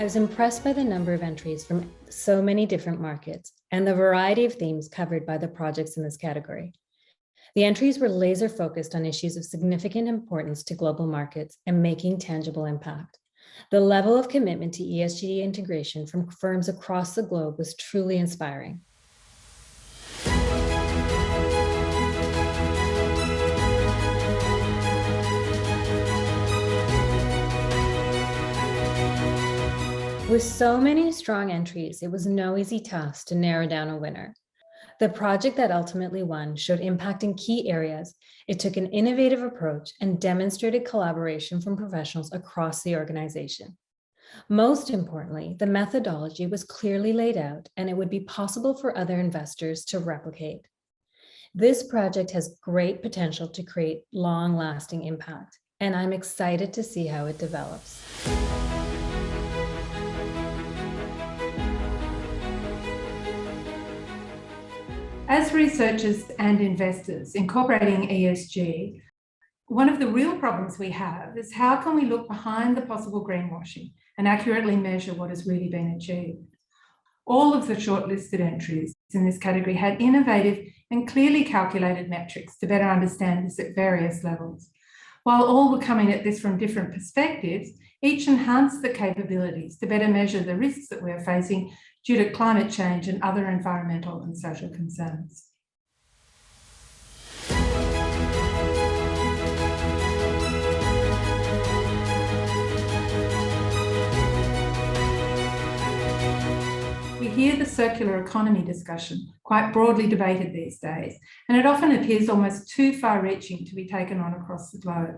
I was impressed by the number of entries from so many different markets and the variety of themes covered by the projects in this category. The entries were laser focused on issues of significant importance to global markets and making tangible impact. The level of commitment to ESG integration from firms across the globe was truly inspiring. With so many strong entries, it was no easy task to narrow down a winner. The project that ultimately won showed impact in key areas. It took an innovative approach and demonstrated collaboration from professionals across the organization. Most importantly, the methodology was clearly laid out and it would be possible for other investors to replicate. This project has great potential to create long-lasting impact, and I'm excited to see how it develops. As researchers and investors incorporating ESG, one of the real problems we have is how can we look behind the possible greenwashing and accurately measure what has really been achieved? All of the shortlisted entries in this category had innovative and clearly calculated metrics to better understand this at various levels. While all were coming at this from different perspectives, each enhanced the capabilities to better measure the risks that we're facing due to climate change and other environmental and social concerns. We hear the circular economy discussion quite broadly debated these days, and it often appears almost too far-reaching to be taken on across the globe.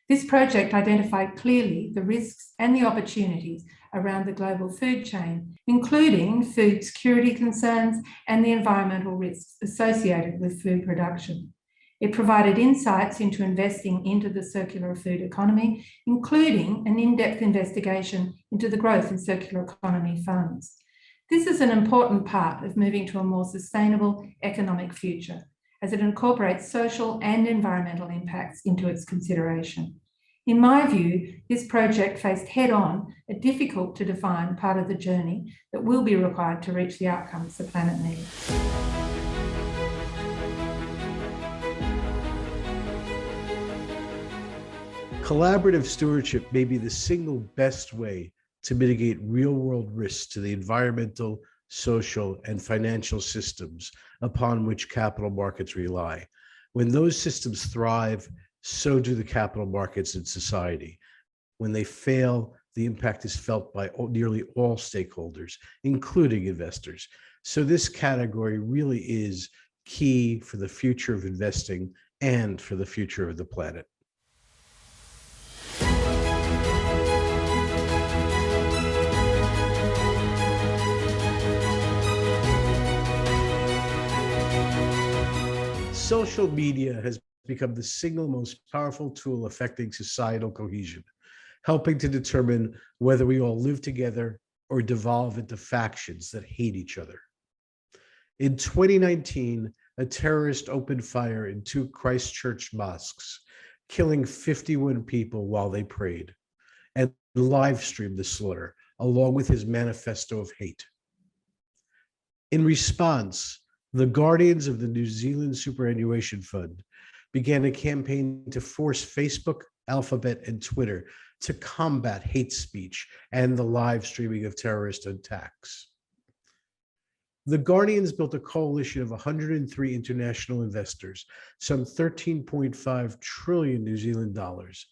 This project identified clearly the risks and the opportunities around the global food chain, including food security concerns and the environmental risks associated with food production. It provided insights into investing into the circular food economy, including an in-depth investigation into the growth in circular economy funds. This is an important part of moving to a more sustainable economic future, as it incorporates social and environmental impacts into its consideration. In my view, this project faced head-on a difficult-to-define part of the journey that will be required to reach the outcomes the planet needs. Collaborative stewardship may be the single best way to mitigate real-world risks to the environmental, social, and financial systems upon which capital markets rely. When those systems thrive, so do the capital markets in society. When they fail, the impact is felt by nearly all stakeholders, including investors. So this category really is key for the future of investing and for the future of the planet. Social media has become the single most powerful tool affecting societal cohesion, helping to determine whether we all live together or devolve into factions that hate each other. In 2019, a terrorist opened fire in 2 Christchurch mosques, killing 51 people while they prayed, and live streamed the slaughter, along with his manifesto of hate. In response, the Guardians of the New Zealand Superannuation Fund began a campaign to force Facebook, Alphabet, and Twitter to combat hate speech and the live streaming of terrorist attacks. The Guardians built a coalition of 103 international investors, some 13.5 trillion New Zealand dollars.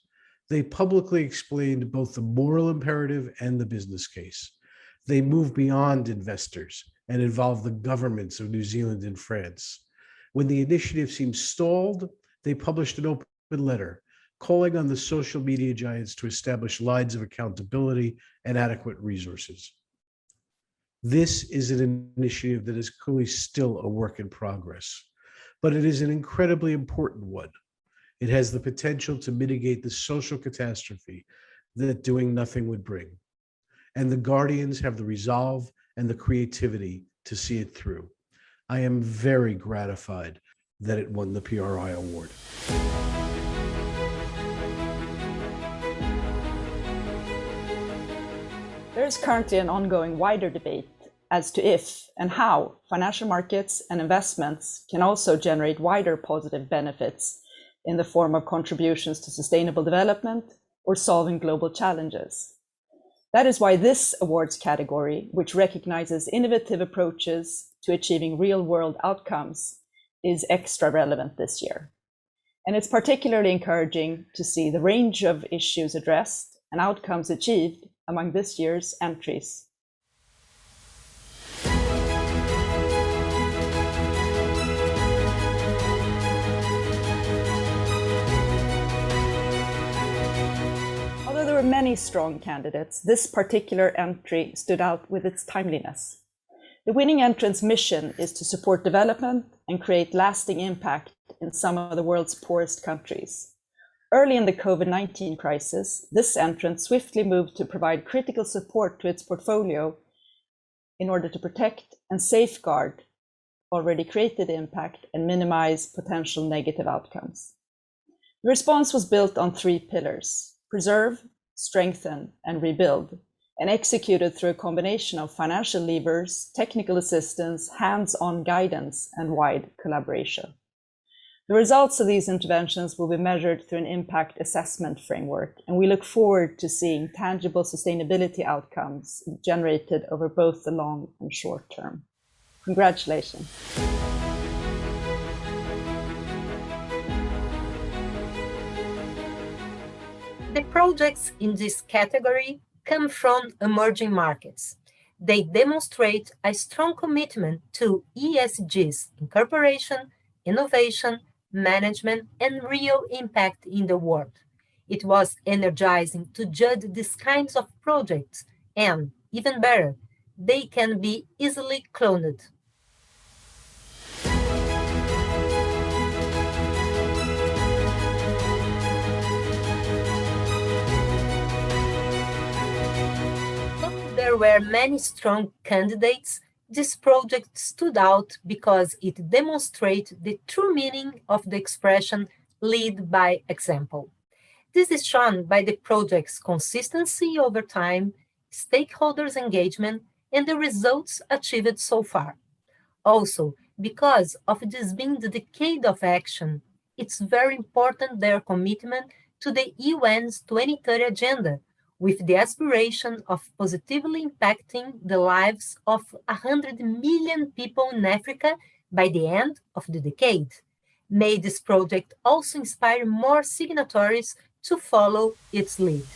They publicly explained both the moral imperative and the business case. They moved beyond investors and involved the governments of New Zealand and France. When the initiative seemed stalled, they published an open letter calling on the social media giants to establish lines of accountability and adequate resources. This is an initiative that is clearly still a work in progress, but it is an incredibly important one. It has the potential to mitigate the social catastrophe that doing nothing would bring. And the Guardians have the resolve and the creativity to see it through. I am very gratified that it won the PRI Award. There is currently an ongoing wider debate as to if and how financial markets and investments can also generate wider positive benefits in the form of contributions to sustainable development or solving global challenges. That is why this awards category, which recognizes innovative approaches to achieving real-world outcomes, is extra relevant this year. And it's particularly encouraging to see the range of issues addressed and outcomes achieved among this year's entries. Although there were many strong candidates, this particular entry stood out with its timeliness. The winning entrant's mission is to support development and create lasting impact in some of the world's poorest countries. Early in the COVID-19 crisis, this entrant swiftly moved to provide critical support to its portfolio in order to protect and safeguard already created impact and minimize potential negative outcomes. The response was built on 3 pillars: preserve, strengthen, and rebuild, and executed through a combination of financial levers, technical assistance, hands-on guidance, and wide collaboration. The results of these interventions will be measured through an impact assessment framework, and we look forward to seeing tangible sustainability outcomes generated over both the long and short term. Congratulations. The projects in this category come from emerging markets. They demonstrate a strong commitment to ESG's incorporation, innovation, management, and real impact in the world. It was energizing to judge these kinds of projects, and even better, they can be easily cloned. There were many strong candidates. This project stood out because it demonstrates the true meaning of the expression lead by example. This is shown by the project's consistency over time, stakeholders' engagement, and the results achieved so far. Also, because of this being the decade of action, it's very important their commitment to the UN's 2030 Agenda, with the aspiration of positively impacting the lives of 100 million people in Africa by the end of the decade. May this project also inspire more signatories to follow its lead.